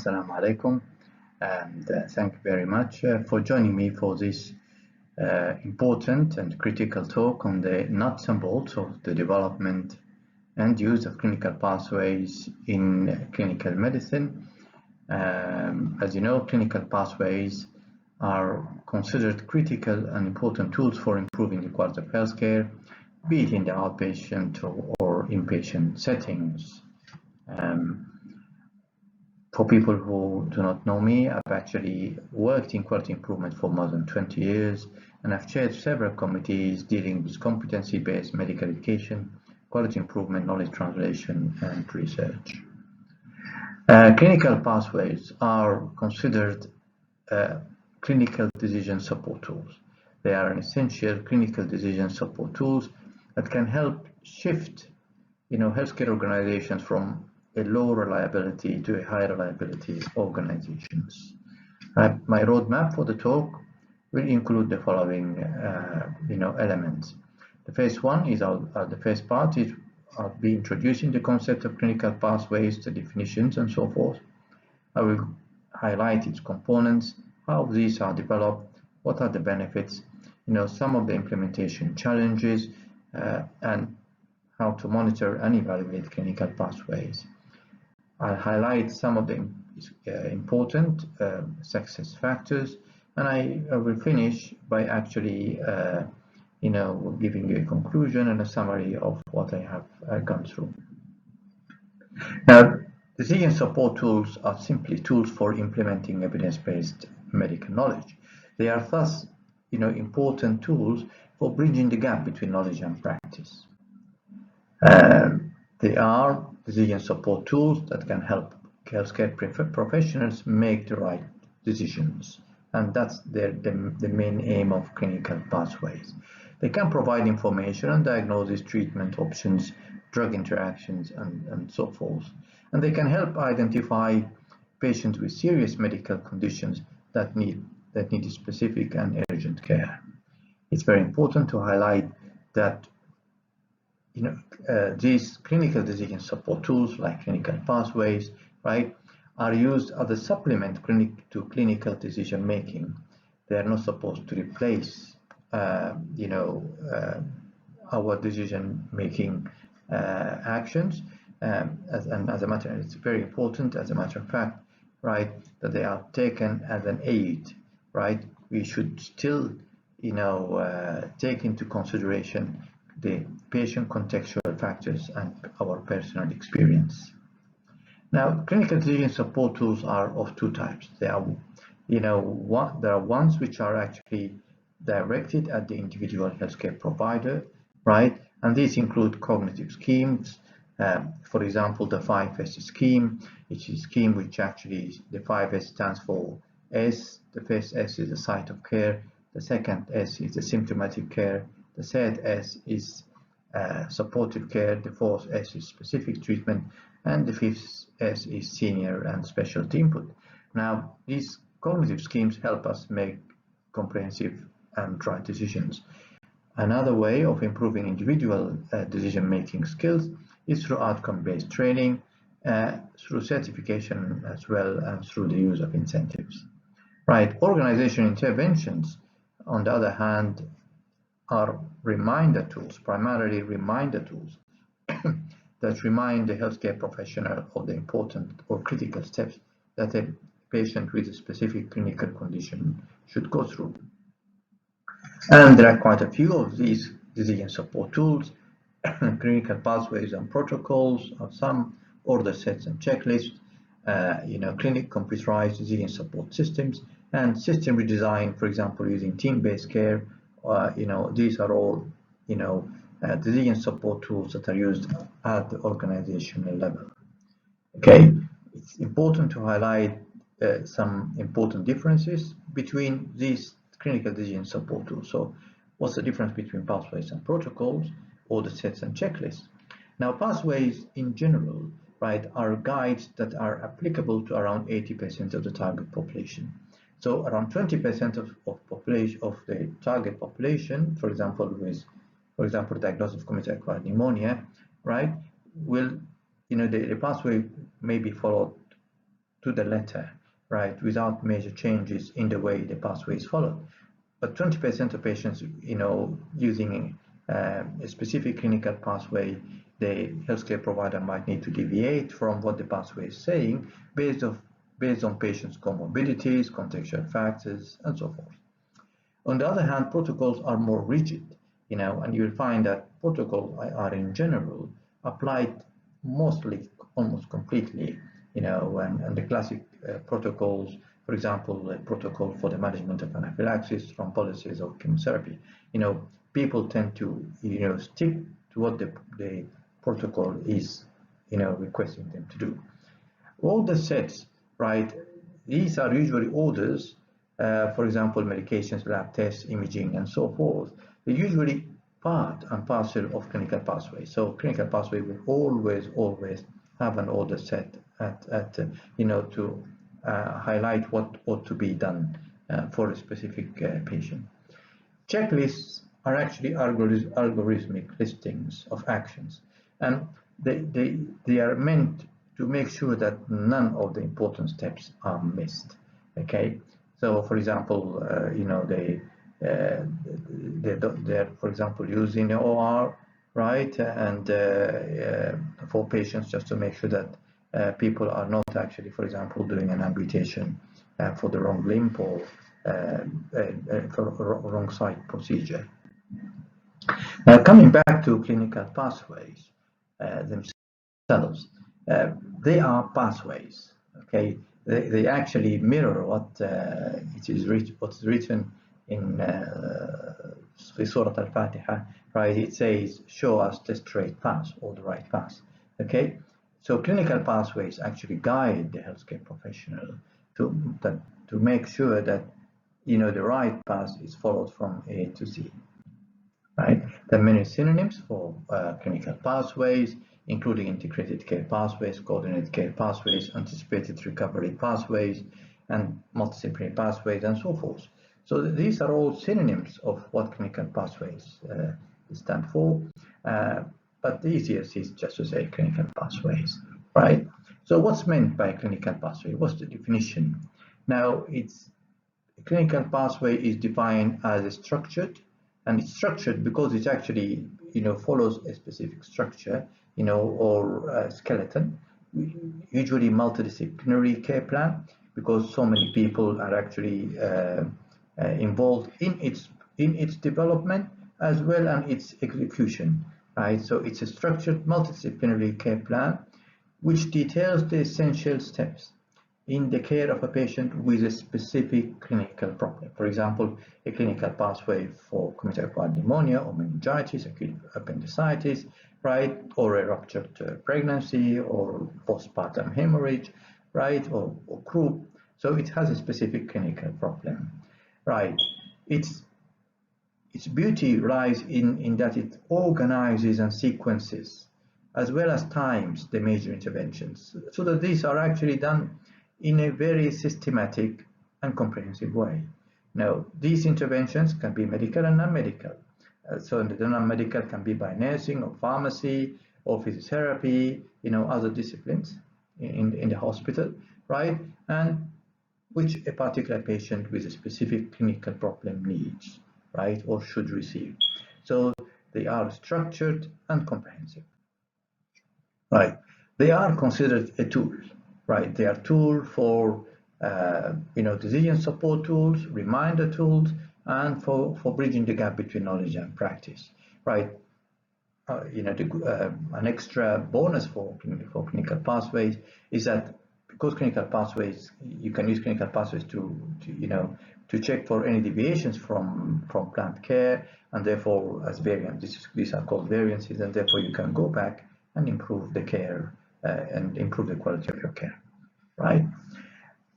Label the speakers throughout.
Speaker 1: Assalamu alaikum, and thank you very much for joining me for this important and critical talk on the nuts and bolts of the development and use of clinical pathways in clinical medicine. As you know, clinical pathways are considered critical and important tools for improving the quality of healthcare, be it in the outpatient or inpatient settings. For people who do not know me, I've actually worked in quality improvement for more than 20 years, and I've chaired several committees dealing with competency-based medical education, quality improvement, knowledge translation, and research. Clinical pathways are considered clinical decision support tools. They are an essential clinical decision support tools that can help shift, healthcare organizations from a low reliability to a high reliability organizations. My roadmap for the talk will include the following, elements. The first one is the first part is I'll be introducing the concept of clinical pathways, the definitions, and so forth. I will highlight its components, how these are developed, what are the benefits, some of the implementation challenges, and how to monitor and evaluate clinical pathways. I'll highlight some of the important success factors, and I will finish by actually, giving you a conclusion and a summary of what I have gone through. Now, decision support tools are simply tools for implementing evidence-based medical knowledge. They are thus, important tools for bridging the gap between knowledge and practice. They are decision support tools that can help healthcare professionals make the right decisions, and that's the main aim of clinical pathways. They can provide information on diagnosis, treatment options, drug interactions, and so forth. And they can help identify patients with serious medical conditions that need specific and urgent care. It's very important to highlight that these clinical decision support tools like clinical pathways, right, are used as a supplement to clinical decision making. They are not supposed to replace, our decision making actions. It's very important, as a matter of fact, right, that they are taken as an aid, right? We should still, take into consideration the patient contextual factors and our personal experience. Now, clinical decision support tools are of two types. There are ones which are actually directed at the individual healthcare provider, right? And these include cognitive schemes. For example, the 5S scheme, which is a scheme which actually, the 5S stands for S. The first S is the site of care. The second S is the symptomatic care. The third S is supportive care. The fourth S is specific treatment. And the fifth S is senior and specialty input. Now, these cognitive schemes help us make comprehensive and right decisions. Another way of improving individual decision-making skills is through outcome-based training, through certification as well, and through the use of incentives. Right. Organizational interventions, on the other hand, are reminder tools, primarily reminder tools that remind the healthcare professional of the important or critical steps that a patient with a specific clinical condition should go through. And there are quite a few of these decision support tools, clinical pathways and protocols, of some order sets and checklists, clinic computerized decision support systems, and system redesign, for example, using team-based care. These are all, decision support tools that are used at the organizational level. Okay, it's important to highlight some important differences between these clinical decision support tools. So, what's the difference between pathways and protocols, order sets and checklists? Now, pathways in general, right, are guides that are applicable to around 80% of the target population. So around 20% of the target population, for example, diagnosis of community-acquired pneumonia, right, will, the pathway may be followed to the letter, right, without major changes in the way the pathway is followed. But 20% of patients, using a specific clinical pathway, the healthcare provider might need to deviate from what the pathway is saying based on patients' comorbidities, contextual factors, and so forth. On the other hand, protocols are more rigid, and you'll find that protocols are in general applied mostly, almost completely, and the classic protocols, for example, a protocol for the management of anaphylaxis, thrombolysis, or chemotherapy, people tend to, stick to what the protocol is, requesting them to do. All the sets, right, these are usually orders, for example, medications, lab tests, imaging, and so forth. They're usually part and parcel of clinical pathway. So clinical pathway will always have an order set to highlight what ought to be done for a specific patient. Checklists are actually algorithmic listings of actions, and they are meant to make sure that none of the important steps are missed. Okay, so for example, they're for example using the OR, right, and for patients, just to make sure that people are not actually, for example, doing an amputation for the wrong limb or for wrong site procedure. Now, coming back to clinical pathways themselves, they are pathways. Okay, they actually mirror what's written in Surah Al-Fatiha, right? It says, "Show us the straight path or the right path." Okay, so clinical pathways actually guide the healthcare professional to make sure that the right path is followed from A to Z. Right? There are many synonyms for clinical pathways, including integrated care pathways, coordinated care pathways, anticipated recovery pathways, and multidisciplinary pathways, and so forth. So these are all synonyms of what clinical pathways stand for, but the easiest is just to say clinical pathways, right? So what's meant by clinical pathway? What's the definition? Now, a clinical pathway is defined as a structured, and it's structured because it actually, follows a specific structure, or a skeleton, usually multidisciplinary care plan, because so many people are actually involved in its development as well as its execution, right? So it's a structured multidisciplinary care plan which details the essential steps in the care of a patient with a specific clinical problem. For example, a clinical pathway for community-acquired pneumonia or meningitis, acute appendicitis, right, or a ruptured pregnancy or postpartum hemorrhage, right, or croup. So it has a specific clinical problem, right? Its beauty lies in that it organizes and sequences, as well as times, the major interventions, so that these are actually done in a very systematic and comprehensive way. Now, these interventions can be medical and non-medical. So the non-medical can be by nursing or pharmacy or physiotherapy, other disciplines in the hospital, right? And which a particular patient with a specific clinical problem needs, right, or should receive. So they are structured and comprehensive, right? They are considered a tool, right? They are tools for, decision support tools, reminder tools, and for bridging the gap between knowledge and practice, right? An extra bonus for clinical pathways is that because clinical pathways, you can use clinical pathways to check for any deviations from planned care, and therefore as variants, these are called variances, and therefore you can go back and improve the care and improve the quality of your care, right?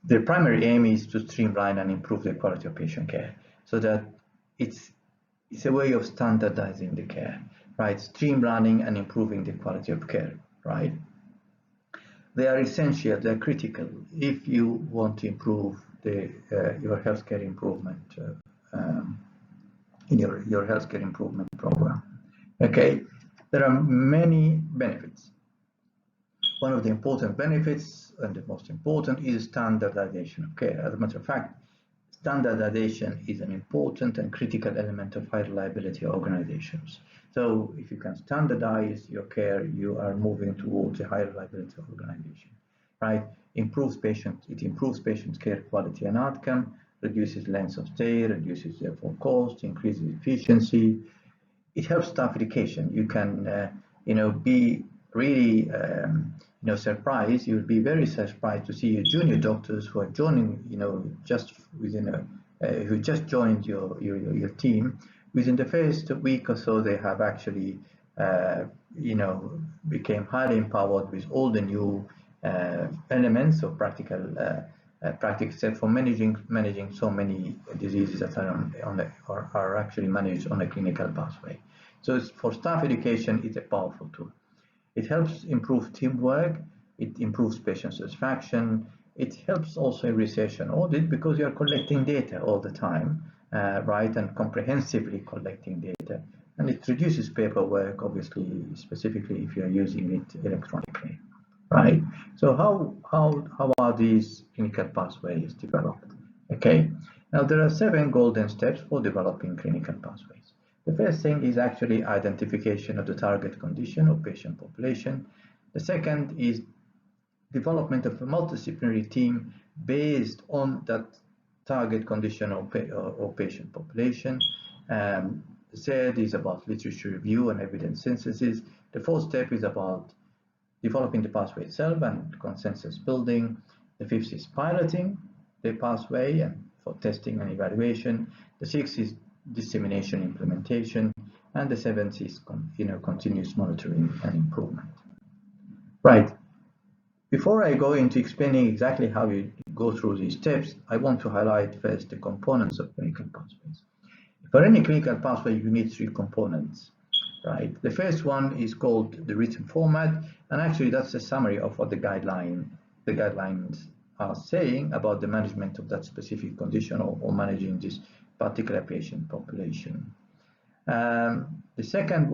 Speaker 1: The primary aim is to streamline and improve the quality of patient care, so that it's a way of standardizing the care, right? Streamlining and improving the quality of care, right? They are essential, they're critical if you want to improve your healthcare improvement in your healthcare improvement program. Okay, there are many benefits. One of the important benefits and the most important is standardization of care. As a matter of fact, standardization is an important and critical element of high reliability organizations. So if you can standardize your care, you are moving towards a high reliability organization, right? It improves patient care quality and outcome, reduces length of stay, reduces therefore cost, increases efficiency. It helps staff education. You can, be really, surprised. You'll be very surprised to see your junior doctors who are joining, just within who just joined your team. Within the first week or so, they have actually, became highly empowered with all the new elements of practical practice set for managing so many diseases that are actually managed on a clinical pathway. So for staff education, it's a powerful tool. It helps improve teamwork. It improves patient satisfaction. It helps also in research and audit because you are collecting data all the time, right, and comprehensively collecting data. And it reduces paperwork, obviously, specifically if you are using it electronically, right? So how are these clinical pathways developed? Okay, now there are 7 golden steps for developing clinical pathways. The first thing is actually identification of the target condition or patient population. The second is development of a multidisciplinary team based on that target condition or patient population. The third is about literature review and evidence synthesis. The fourth step is about developing the pathway itself and consensus building. The fifth is piloting the pathway and for testing and evaluation. The sixth is dissemination implementation, and the seventh is continuous monitoring and improvement. Right. Before I go into explaining exactly how you go through these steps, I want to highlight first the components of clinical pathways. For any clinical pathway, you need 3 components, right? The first one is called the written format, and actually that's a summary of what the guidelines are saying about the management of that specific condition or managing this particular patient population. The second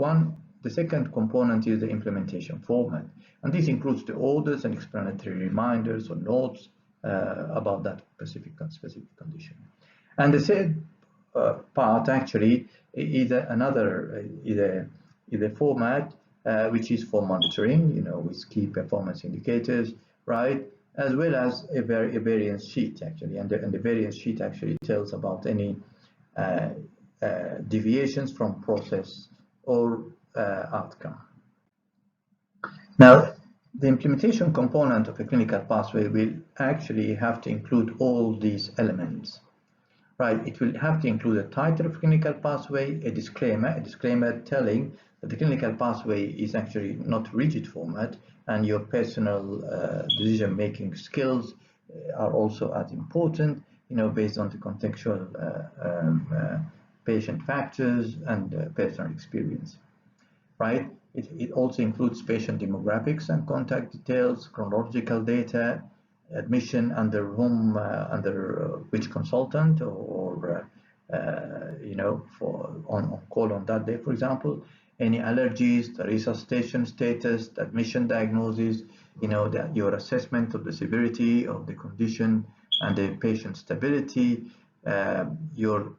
Speaker 1: component is the implementation format, and this includes the orders and explanatory reminders or notes about that specific condition. And the third part actually is a format which is for monitoring, with key performance indicators, right? As well as a variance sheet actually, and the variance sheet actually tells about any deviations from process or outcome. Now, the implementation component of a clinical pathway will actually have to include all these elements, right? It will have to include a title of clinical pathway, a disclaimer telling that the clinical pathway is actually not rigid format, and your personal decision-making skills are also as important, based on the contextual patient factors and personal experience, right? It also includes patient demographics and contact details, chronological data, admission under which consultant or on call on that day, for example, any allergies, the resuscitation status, the admission diagnosis, your assessment of the severity of the condition and the patient stability, your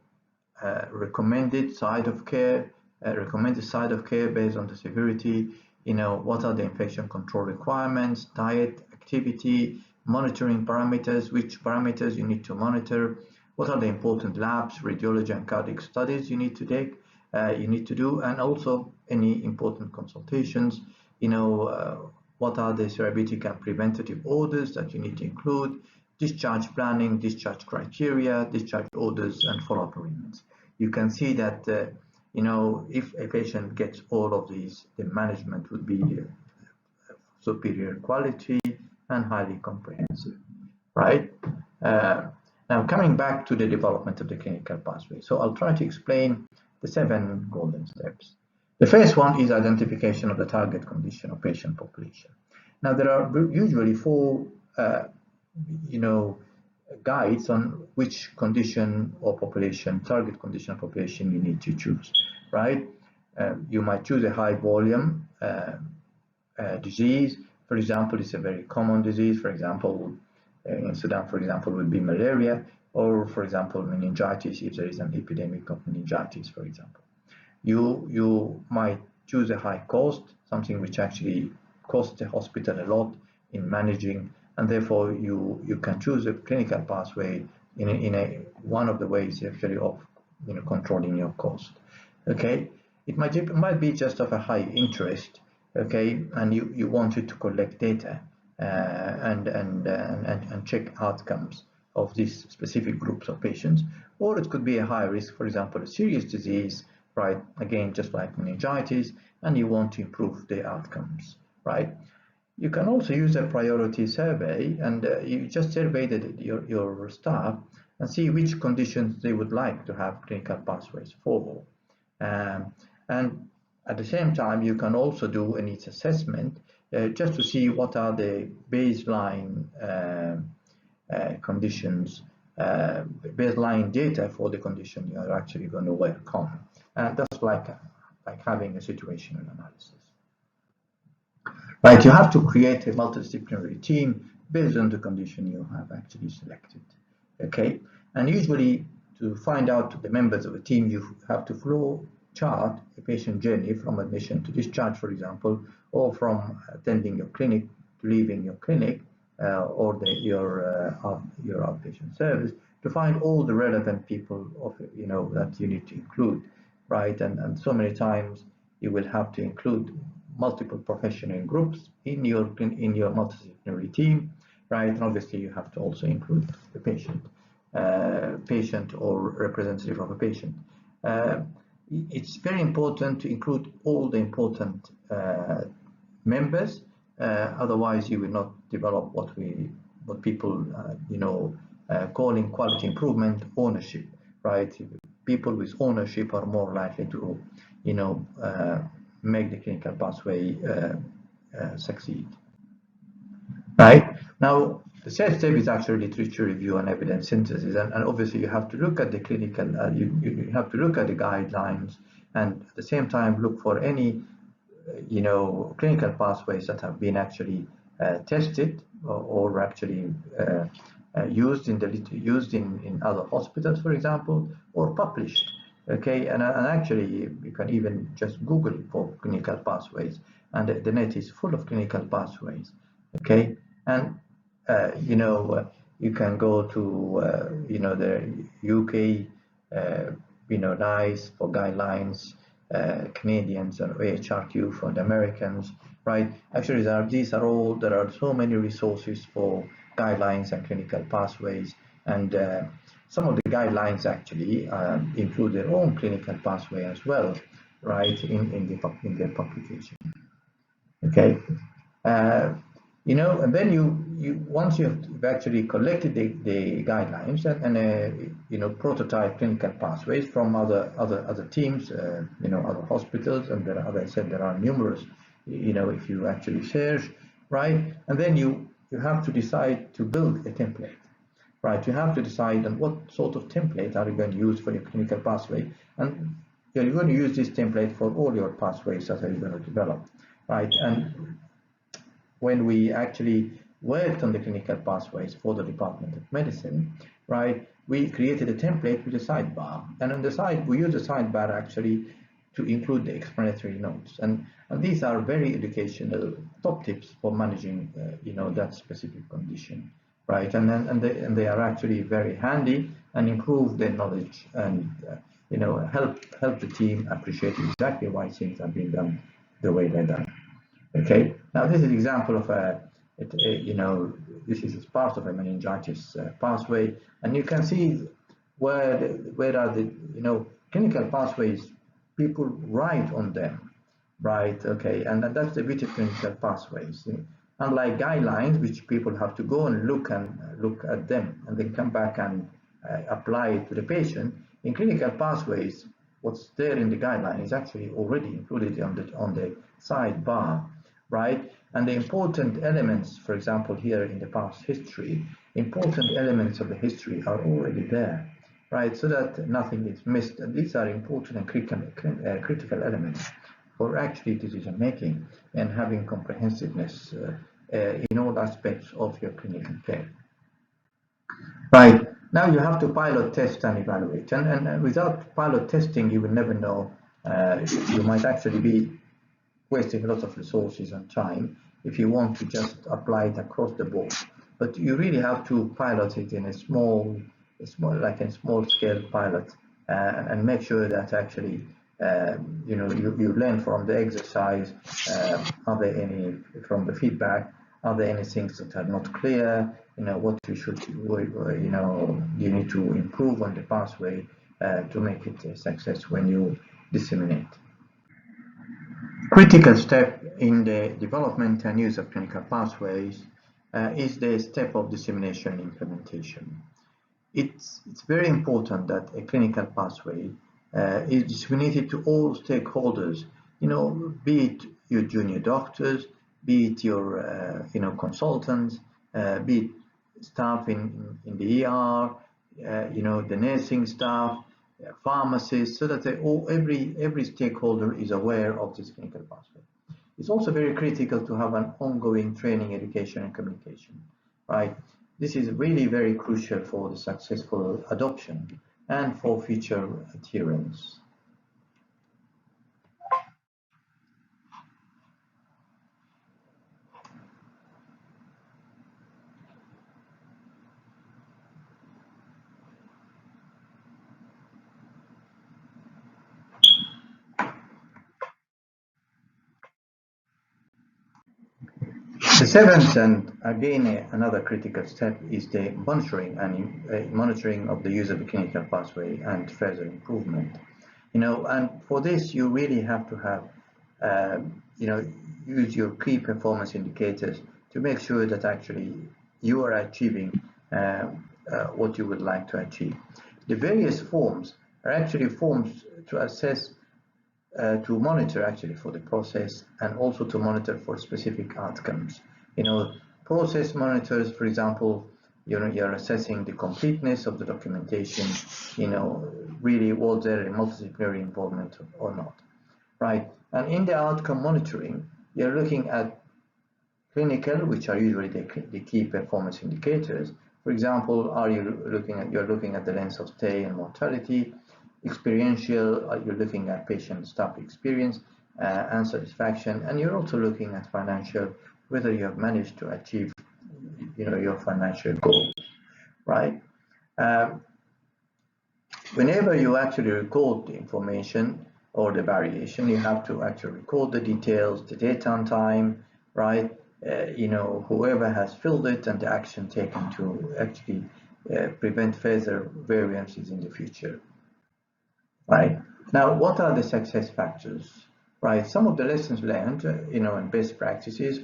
Speaker 1: recommended site of care based on the severity, what are the infection control requirements, diet, activity, monitoring parameters, which parameters you need to monitor, what are the important labs, radiology and cardiac studies you need to do, and also any important consultations, what are the therapeutic and preventative orders that you need to include, discharge planning, discharge criteria, discharge orders, and follow-up arrangements. You can see that if a patient gets all of these, the management would be superior quality and highly comprehensive, right? Now coming back to the development of the clinical pathway. So I'll try to explain the 7 golden steps. The first one is identification of the target condition or patient population. Now there are usually 4 guides on which condition or target condition or population you need to choose, right? You might choose a high volume disease, For example, it's a very common disease. For example, in Sudan, for example, would be malaria, or for example, meningitis, if there is an epidemic of meningitis, for example. You might choose a high cost, something which actually costs the hospital a lot in managing, and therefore you can choose a clinical pathway in one of the ways actually of controlling your cost. Okay, it might be just of a high interest. Okay, and you wanted to collect data and check outcomes of these specific groups of patients, or it could be a high risk, for example, a serious disease, right? Again, just like meningitis, and you want to improve the outcomes, right? You can also use a priority survey, and you just survey your staff and see which conditions they would like to have clinical pathways for. And at the same time, you can also do a needs assessment just to see what are the baseline conditions, baseline data for the condition you are actually going to work on. And that's like having a situational analysis. Right, you have to create a multidisciplinary team based on the condition you have actually selected. Okay, and usually to find out the members of a team, you have to flow chart a patient journey from admission to discharge, for example, or from attending your clinic to leaving your clinic or your outpatient service, to find all the relevant people of that you need to include, right? And so many times you will have to include multiple professional groups in your multidisciplinary team, right? And obviously you have to also include the patient or representative of a patient. It's very important to include all the important members. Otherwise, you will not develop what people calling quality improvement ownership, right? People with ownership are more likely to make the clinical pathway succeed. Right? Now, the third step is actually literature review and evidence synthesis, and obviously you have to look at the clinical, you have to look at the guidelines, and at the same time look for any clinical pathways that have been actually tested or actually used in other hospitals, for example, or published. Okay, and actually you can even just Google for clinical pathways, and the net is full of clinical pathways. Okay, and you can go to the UK NICE for guidelines, Canadians and AHRQ for the Americans, right? Actually, there are so many resources for guidelines and clinical pathways, and some of the guidelines actually include their own clinical pathway as well, right? In their publication. Okay, and then you once you've actually collected the guidelines and prototype clinical pathways from other teams, other hospitals, and there are, as I said, there are numerous, if you actually search, right? And then you have to decide to build a template, right? You have to decide on what sort of template are you going to use for your clinical pathway, and you're going to use this template for all your pathways that you're going to develop, right? And when we actually worked on the clinical pathways for the Department of Medicine, right, we created a template with a sidebar, and on the side we use a sidebar actually to include the explanatory notes, and these are very educational top tips for managing that specific condition, right? And they are actually very handy and improve their knowledge and help the team appreciate exactly why things are being done the way they're done. Okay, now this is an example of this is part of a meningitis pathway, and you can see where are the clinical pathways people write on them, right? Okay, and that's the beauty of clinical pathways. Unlike guidelines, which people have to go and look at them and then come back and apply it to the patient, in clinical pathways, what's there in the guideline is actually already included on the sidebar, right? And the important elements, for example, here in the past history, important elements of the history are already there, right? So that nothing is missed. And these are important and critical elements for actually decision making and having comprehensiveness in all aspects of your clinical care. Right, now you have to pilot test and evaluate, and without pilot testing you will never know. You might actually be wasting lots of resources and time if you want to just apply it across the board. But you really have to pilot it in a small scale pilot, and make sure that actually you learn from the exercise. Are there any from the feedback? Are there any things that are not clear? What you should you need to improve on the pathway to make it a success when you disseminate. Critical step in the development and use of clinical pathways is the step of dissemination and implementation. It's very important that a clinical pathway is disseminated to all stakeholders, be it your junior doctors, be it your consultants, be it staff in the ER, the nursing staff, pharmacists, so that every stakeholder is aware of this clinical pathway. It's also very critical to have an ongoing training, education, and communication, right? This is really very crucial for the successful adoption and for future adherence. The seventh, and again another critical step, is the monitoring and monitoring of the use of the clinical pathway and further improvement. And for this you really have to have use your key performance indicators to make sure that actually you are achieving what you would like to achieve. The various forms are actually forms to assess, to monitor actually for the process, and also to monitor for specific outcomes. Process monitors, for example, you're assessing the completeness of the documentation, really was there a multidisciplinary involvement or not, right? And in the outcome monitoring, you're looking at clinical, which are usually the key performance indicators. For example, you're looking at the length of stay and mortality. Experiential, you're looking at patient staff experience and satisfaction, and you're also looking at financial, whether you have managed to achieve your financial goals, right? Whenever you actually record the information or the variation, you have to actually record the details, the date and time, right? Whoever has filled it and the action taken to actually prevent further variances in the future. Right. Now, what are the success factors? Right. Some of the lessons learned, and best practices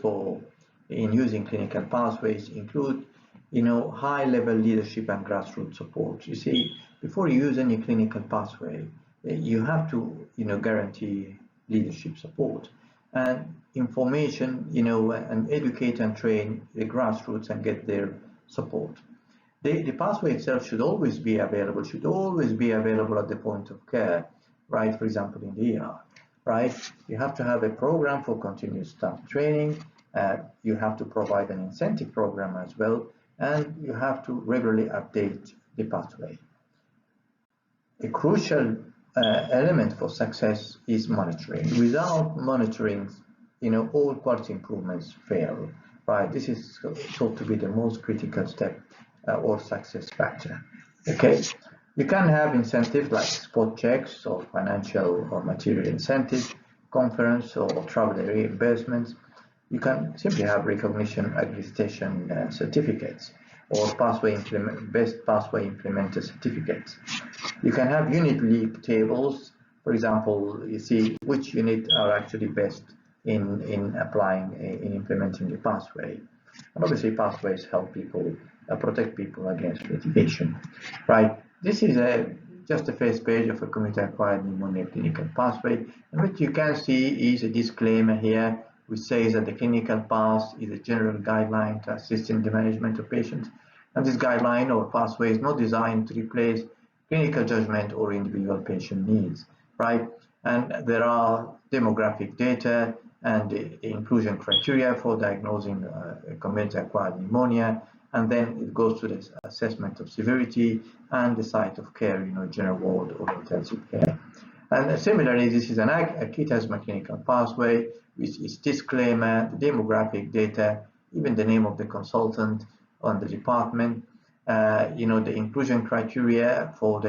Speaker 1: in using clinical pathways include, high-level leadership and grassroots support. You see, before you use any clinical pathway, you have to, guarantee leadership support and information, and educate and train the grassroots and get their support. The pathway itself should always be available at the point of care, right? For example, in the ER, right? You have to have a program for continuous staff training. You have to provide an incentive program as well, and you have to regularly update the pathway. A crucial element for success is monitoring. Without monitoring, all quality improvements fail, right? This is thought to be the most critical step or success factor. Okay, you can have incentives like spot checks or financial or material incentives, conference or travel reimbursements. You can simply have recognition accreditation certificates or best pathway implementer certificates. You can have unit league tables. For example, you see which unit are actually best in applying, in implementing the pathway. And obviously pathways help people, protect people against litigation, right? This is just the first page of a community-acquired pneumonia clinical pathway, and what you can see is a disclaimer here which says that the clinical path is a general guideline to assist in the management of patients, and this guideline or pathway is not designed to replace clinical judgment or individual patient needs, right? And there are demographic data and the inclusion criteria for diagnosing community-acquired pneumonia, and then it goes to the assessment of severity and the site of care, general ward or intensive care. And similarly, this is an acute asthma clinical pathway with its disclaimer, the demographic data, even the name of the consultant on the department, the inclusion criteria for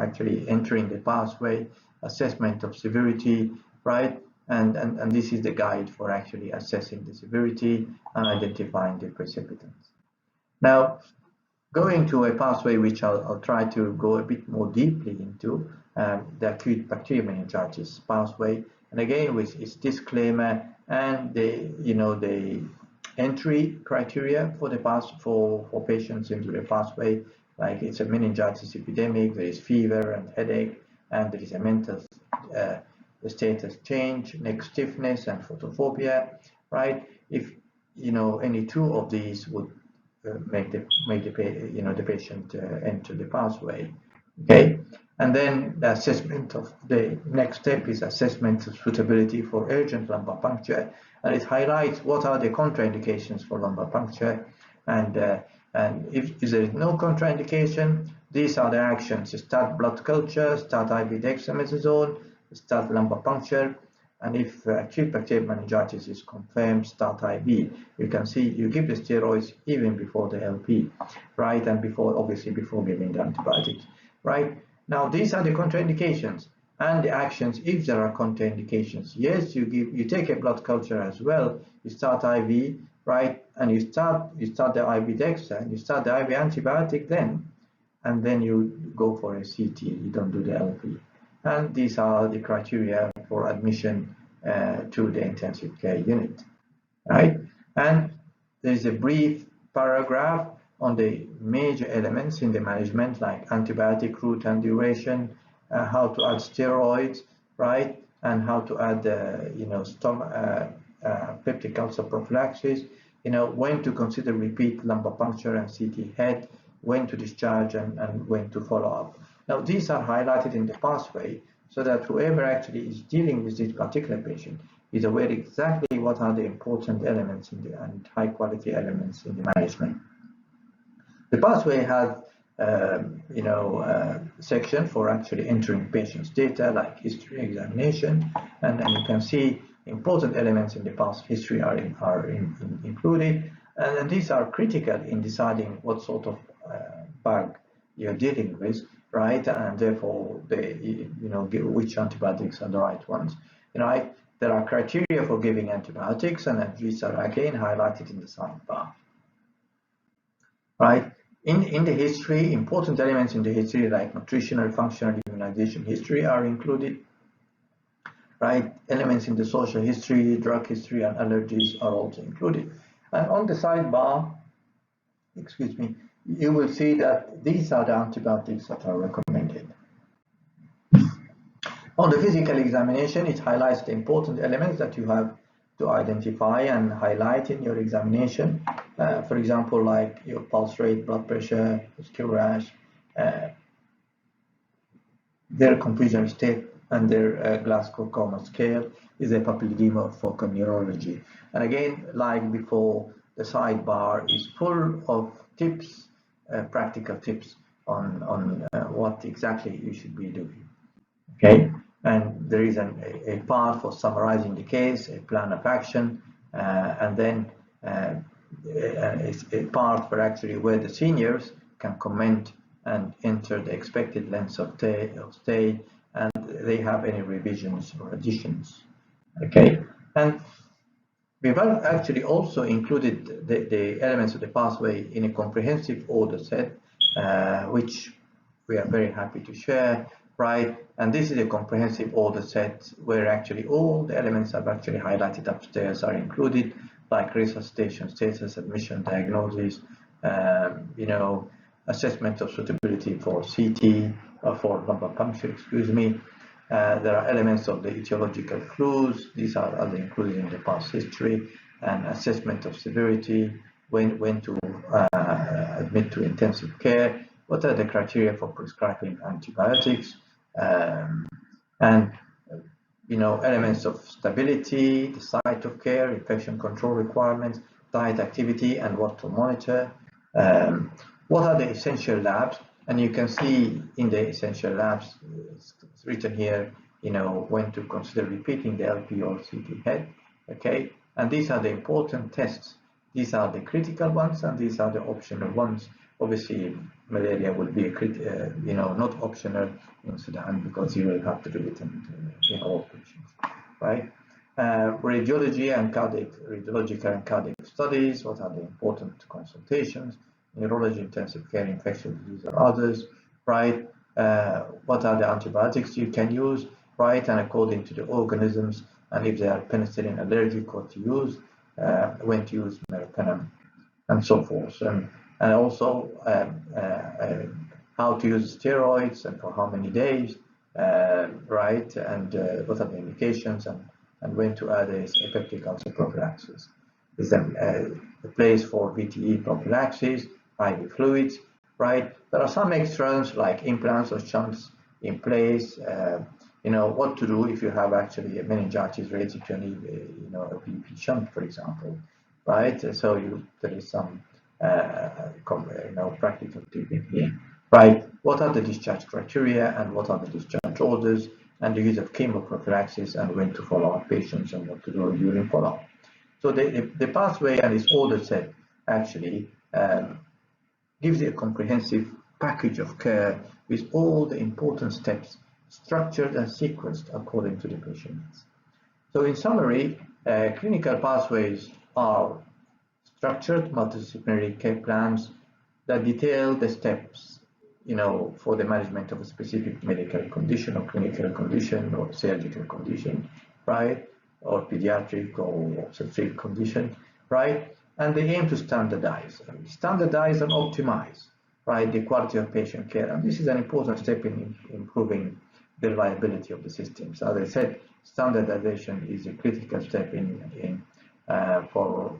Speaker 1: actually entering the pathway, assessment of severity, right? And this is the guide for actually assessing the severity and identifying the precipitants. Now, going to a pathway which I'll try to go a bit more deeply into, the acute bacterial meningitis pathway, and again with its disclaimer and the entry criteria for the for patients into the pathway, like it's a meningitis epidemic, there is fever and headache, and there is a mental status change, neck stiffness, and photophobia, right? If any two of these would make the patient enter the pathway, okay? And then the assessment of the next step is assessment of suitability for urgent lumbar puncture, and it highlights what are the contraindications for lumbar puncture, and if there is no contraindication, these are the actions: start blood culture, start IV dexamethasone, start lumbar puncture, and if acute bacterial meningitis is confirmed, start IV. You can see you give the steroids even before the LP, right? And obviously before giving the antibiotics, right? Now these are the contraindications and the actions if there are contraindications. Yes, you take a blood culture as well. You start IV, right? And you start the IV dexa, and you start the IV antibiotic then, and then you go for a CT. You don't do the LP. And these are the criteria for admission to the intensive care unit, right? And there's a brief paragraph on the major elements in the management, like antibiotic route and duration, how to add steroids, right? And how to add, peptic ulcer prophylaxis, when to consider repeat lumbar puncture and CT head, when to discharge, and when to follow up. Now, these are highlighted in the pathway so that whoever actually is dealing with this particular patient is aware exactly what are the important elements and high quality elements in the management. The pathway has section for actually entering patients' data, like history examination, and you can see important elements in the past history are included, and these are critical in deciding what sort of bug you're dealing with, right? And therefore, which antibiotics are the right ones. There are criteria for giving antibiotics, and these are again highlighted in the sidebar, right? In the history, important elements in the history like nutritional, functional, immunization history are included, right? Elements in the social history, drug history, and allergies are also included. And on the sidebar, you will see that these are the antibiotics that are recommended. On the physical examination, it highlights the important elements that you have to identify and highlight in your examination. For example, like your pulse rate, blood pressure, skin rash, their confusion state, and their Glasgow Coma scale is a papilledema for neurology. And again, like before, the sidebar is full of tips, practical tips on what exactly you should be doing. Okay, and there is a part for summarizing the case, a plan of action, and then a part for actually where the seniors can comment and enter the expected length of stay, and they have any revisions or additions. Okay, and we've actually also included the elements of the pathway in a comprehensive order set, which we are very happy to share, right? And this is a comprehensive order set where actually all the elements I've actually highlighted upstairs are included, like resuscitation status, admission, diagnosis, assessment of suitability for CT, for lumbar puncture, there are elements of the etiological clues. These are included in the past history, and assessment of severity, when to admit to intensive care, what are the criteria for prescribing antibiotics, and elements of stability, the site of care, infection control requirements, diet activity, and what to monitor. What are the essential labs? And you can see in the essential labs, it's written here, when to consider repeating the LP or CT head, okay? And these are the important tests. These are the critical ones, and these are the optional ones. Obviously, malaria will be not optional in Sudan, because you will have to do it in all patients, right? Radiological and cardiac studies. What are the important consultations? Neurology, intensive care, infectious disease, or others, right? What are the antibiotics you can use, right? And according to the organisms, and if they are penicillin allergic, what to use, when to use meropenem, and so forth. And also how to use steroids and for how many days, right? And what are the indications, and when to add a peptic ulcer prophylaxis. Is the place for VTE prophylaxis, IV fluids, right? There are some extras like implants or shunts in place. What to do if you have actually a meningitis related to a VP shunt, for example, right? So there is some practical tip in here, right? What are the discharge criteria, and what are the discharge orders, and the use of chemoprophylaxis, and when to follow up patients, and what to do during follow-up. So the pathway and its order set actually gives you a comprehensive package of care with all the important steps structured and sequenced according to the patient needs. So in summary, clinical pathways are structured multidisciplinary care plans that detail the steps, for the management of a specific medical condition or clinical condition or surgical condition, right? Or pediatric or obstetric condition, right? And they aim to standardize and optimize, right, the quality of patient care. And this is an important step in improving the reliability of the systems. As I said, standardization is a critical step for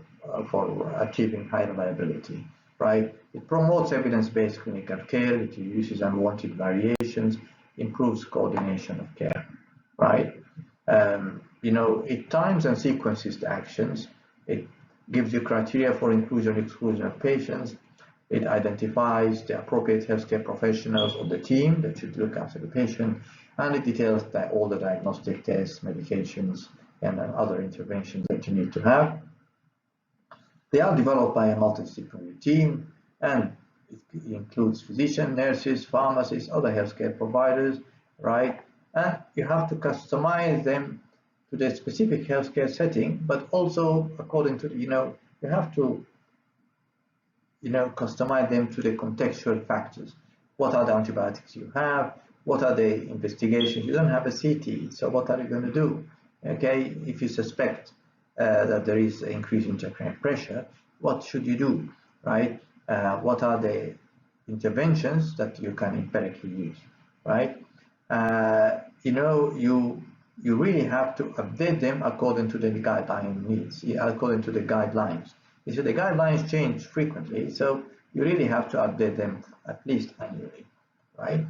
Speaker 1: achieving high reliability, right? It promotes evidence-based clinical care, it reduces unwanted variations, improves coordination of care, right? It times and sequences the actions. It gives you criteria for inclusion and exclusion of patients. It identifies the appropriate healthcare professionals of the team that should look after the patient, and it details all the diagnostic tests, medications, and other interventions that you need to have. They are developed by a multidisciplinary team, and it includes physicians, nurses, pharmacists, other healthcare providers, right? And you have to customize them to the specific healthcare setting, but also according to, you have to, customize them to the contextual factors. What are the antibiotics you have? What are the investigations? You don't have a CT, so what are you going to do? Okay, if you suspect that there is an increase in intracranial pressure, what should you do, right? What are the interventions that you can empirically use, right? You really have to update them according to the guideline needs, according to the guidelines. You see, the guidelines change frequently, so you really have to update them at least annually, right?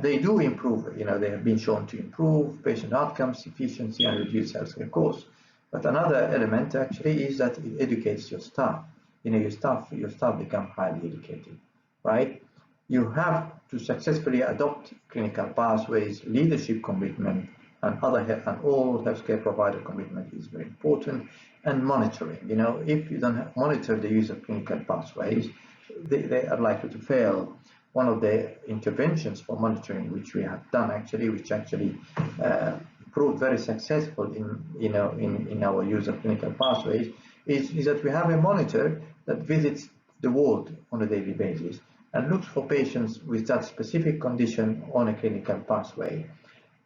Speaker 1: They do improve, they have been shown to improve patient outcomes, efficiency, and reduce healthcare costs. But another element actually is that it educates your staff. Your staff become highly educated, right? You have to successfully adopt clinical pathways, leadership commitment, and all healthcare provider commitment is very important, and monitoring. If you don't monitor the use of clinical pathways, they are likely to fail. One of the interventions for monitoring, which we have done actually, which actually proved very successful in our use of clinical pathways, is that we have a monitor that visits the ward on a daily basis and looks for patients with that specific condition on a clinical pathway.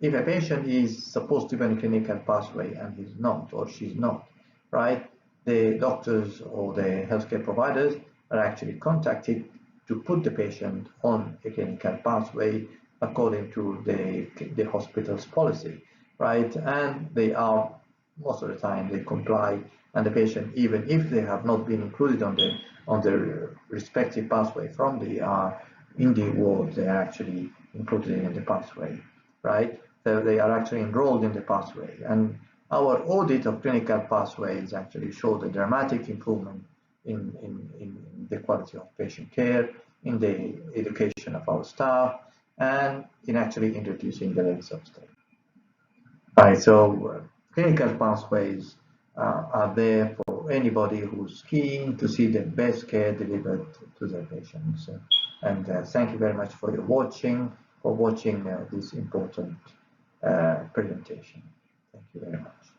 Speaker 1: If a patient is supposed to be on a clinical pathway and he's not, or she's not, right, the doctors or the healthcare providers are actually contacted to put the patient on a clinical pathway according to the hospital's policy, right? And they are, most of the time, they comply, and the patient, even if they have not been included on the respective pathway from the ER in the ward, they are actually included in the pathway, right? So they are actually enrolled in the pathway. And our audit of clinical pathways actually showed a dramatic improvement in the quality of patient care, in the education of our staff, and in reducing the length of stay. Right, so clinical pathways are there for anybody who's keen to see the best care delivered to their patients. And thank you very much for watching this important presentation. Thank you very much.